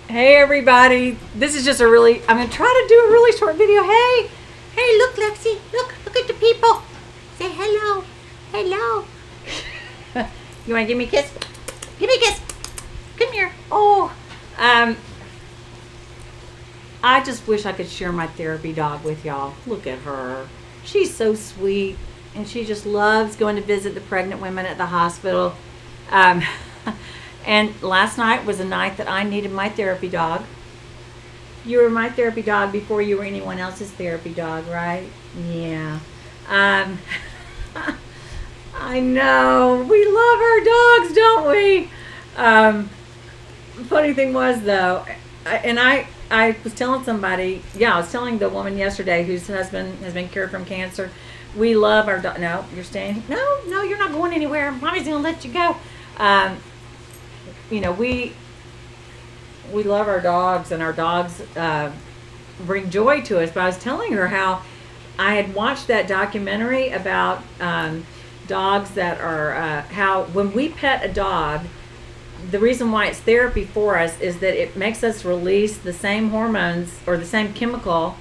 Hey everybody, this is just I'm going to try to do a really short video. Hey, look, Lexi. Look at the people. Say hello. Hello. You want to give me a kiss? Give me a kiss. Come here. Oh, I just wish I could share my therapy dog with y'all. Look at her. She's so sweet, and she just loves going to visit the pregnant women at the hospital. And last night was a night that I needed my therapy dog. You were my therapy dog before you were anyone else's therapy dog, right? Yeah. I know. We love our dogs, don't we? Funny thing was, though, I was telling somebody, I was telling the woman yesterday whose husband has been cured from cancer, we love our dog. No, you're staying. No, you're not going anywhere. Mommy's going to let you go. We love our dogs, and our dogs bring joy to us. But I was telling her how I had watched that documentary about dogs that are how when we pet a dog, the reason why it's therapy for us is that it makes us release the same hormones or the same chemical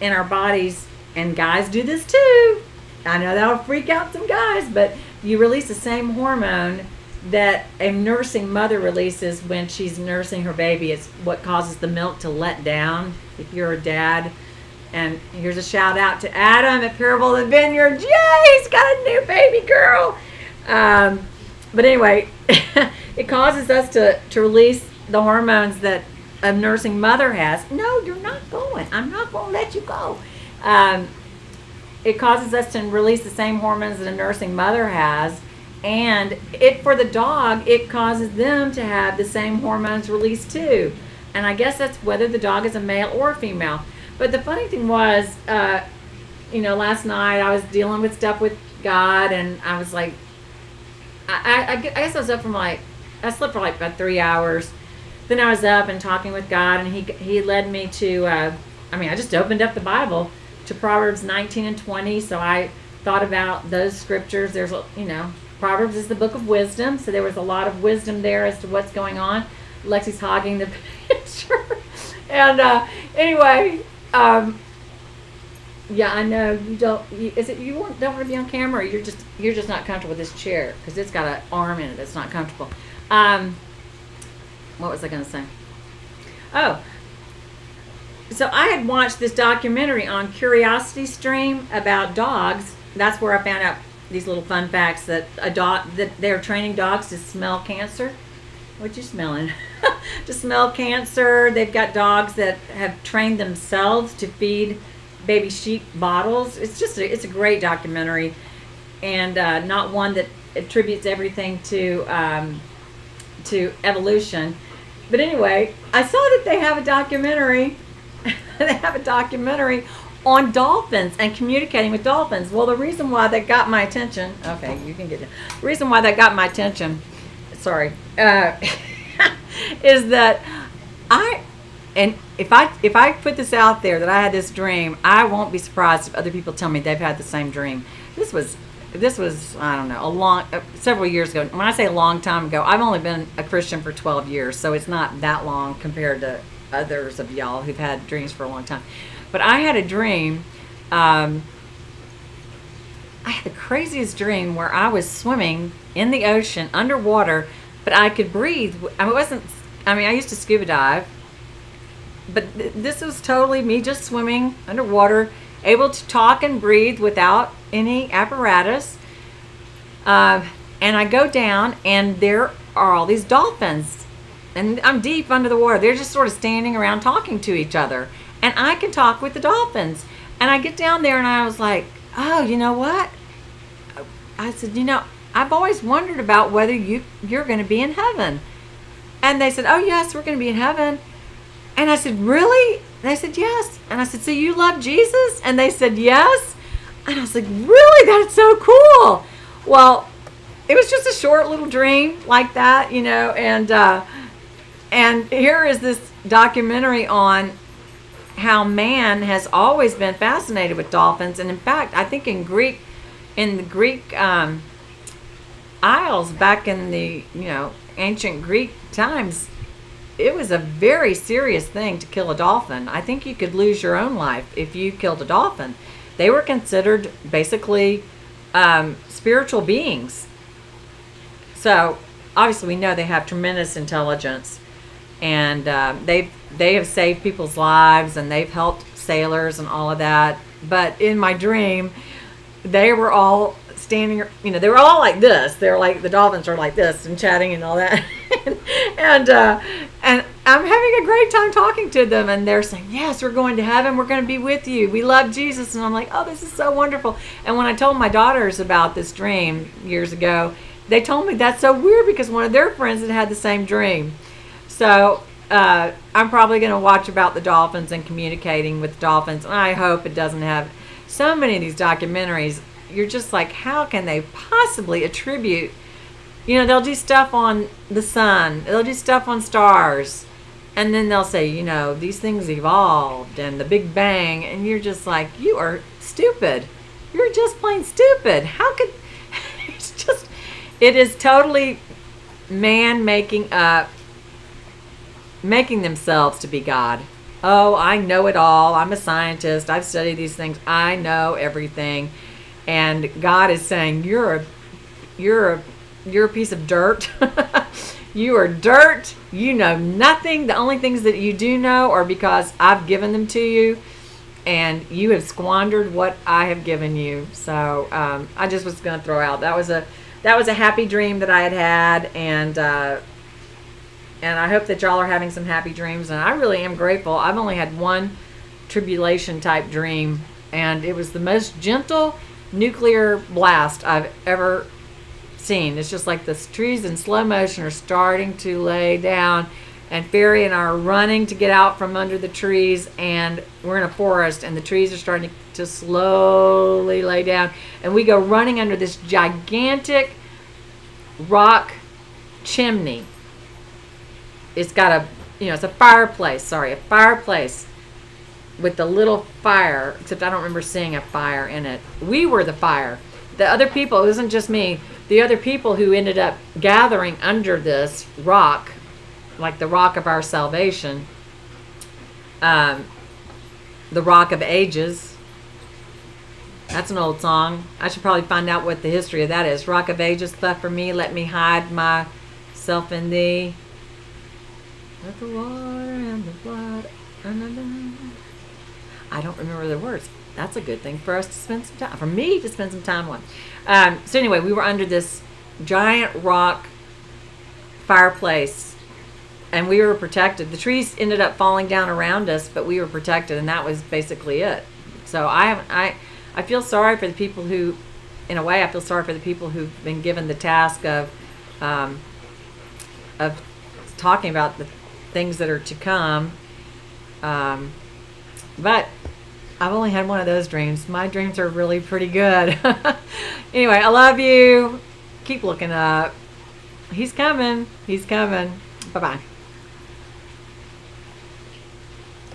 in our bodies, and guys do this too. I know that'll freak out some guys, but you release the same hormone that a nursing mother releases when she's nursing her baby. It's what causes the milk to let down if you're a dad. And here's a shout out to Adam at Parable of the Vineyard. Yay, he's got a new baby girl. But anyway, it causes us to release the hormones that a nursing mother has. No, you're not going. I'm not going to let you go. It causes us to release the same hormones that a nursing mother has. And for the dog, it causes them to have the same hormones released too. And I guess that's whether the dog is a male or a female. But the funny thing was, last night I was dealing with stuff with God, and I was like, I guess I was up I slept for like about 3 hours. Then I was up and talking with God, and he led me to, I just opened up the Bible to Proverbs 19 and 20. So I thought about those scriptures. There's, Proverbs is the book of wisdom, so there was a lot of wisdom there as to what's going on. Lexi's hogging the picture. And anyway, I know you don't. You don't want to be on camera, or you're just not comfortable with this chair because it's got an arm in it that's not comfortable. What was I going to say? Oh, so I had watched this documentary on Curiosity Stream about dogs. That's where I found out these little fun facts that that they're training dogs to smell cancer. What you smelling? To smell cancer. They've got dogs that have trained themselves to feed baby sheep bottles. It's a great documentary, and not one that attributes everything to evolution. But anyway, I saw that they have a documentary. They have a documentary on dolphins and communicating with dolphins. Well, the reason why that got my attention, okay, you can get it. The reason why that got my attention, sorry, is that if I put this out there that I had this dream, I won't be surprised if other people tell me they've had the same dream. This was I don't know, several years ago. When I say a long time ago, I've only been a Christian for 12 years, so it's not that long compared to others of y'all who've had dreams for a long time. But I had a dream. I had the craziest dream where I was swimming in the ocean underwater, but I could breathe. I used to scuba dive, but this was totally me just swimming underwater, able to talk and breathe without any apparatus. And I go down, and there are all these dolphins, and I'm deep under the water. They're just sort of standing around talking to each other. And I can talk with the dolphins. And I get down there, and I was like, oh, you know what? I said, I've always wondered about whether you're going to be in heaven. And they said, oh, yes, we're going to be in heaven. And I said, really? And they said, yes. And I said, so you love Jesus? And they said, yes. And I was like, really? That's so cool. Well, it was just a short little dream like that, and here is this documentary on how man has always been fascinated with dolphins. And in fact, I think in the Greek Isles back in the ancient Greek times, a very serious thing to kill a dolphin. I think you could lose your own life if you killed a dolphin. They were considered basically spiritual beings. So obviously we know they have tremendous intelligence, and they have saved people's lives, and they've helped sailors and all of that. But in my dream, they were all standing, they were all like this. They're like, the dolphins are like this and chatting and all that. and I'm having a great time talking to them, and they're saying, yes, we're going to heaven. We're going to be with you. We love Jesus. And I'm like, oh, this is so wonderful. And when I told my daughters about this dream years ago, they told me that's so weird because one of their friends had had the same dream. So I'm probably going to watch about the dolphins and communicating with dolphins. And I hope it doesn't have so many of these documentaries. You're just like, how can they possibly attribute, they'll do stuff on the sun, they'll do stuff on stars, and then they'll say, these things evolved and the Big Bang, and you're just like, you are stupid. You're just plain stupid. How could, it is totally man making themselves to be God. Oh, I know it all. I'm a scientist. I've studied these things. I know everything. And God is saying, you're a piece of dirt. You are dirt. You know nothing. The only things that you do know are because I've given them to you, and you have squandered what I have given you. So I just was going to throw out that was a happy dream that I had, and I hope that y'all are having some happy dreams. And I really am grateful. I've only had one tribulation type dream, and it was the most gentle nuclear blast I've ever seen. It's just like the trees in slow motion are starting to lay down, and Fairy and I are running to get out from under the trees, and we're in a forest, and the trees are starting to slowly lay down, and we go running under this gigantic rock chimney. It's got a, it's a fireplace, a fireplace with the little fire, except I don't remember seeing a fire in it. We were the fire. The other people, it wasn't just me, the other people who ended up gathering under this rock, like the rock of our salvation, the Rock of Ages. That's an old song. I should probably find out what the history of that is. Rock of Ages, cleft for me, let me hide myself in thee. Let the water and the blood. I don't remember the words. That's a good thing for us to spend some time, for me to spend some time on. So anyway, we were under this giant rock fireplace, and we were protected. The trees ended up falling down around us, but we were protected, and that was basically it. So I feel sorry for the people who, in a way, I feel sorry for the people who've been given the task of talking about the things that are to come. But I've only had one of those dreams. My dreams are really pretty good. Anyway, I love you. Keep looking up. He's coming. He's coming. Bye-bye.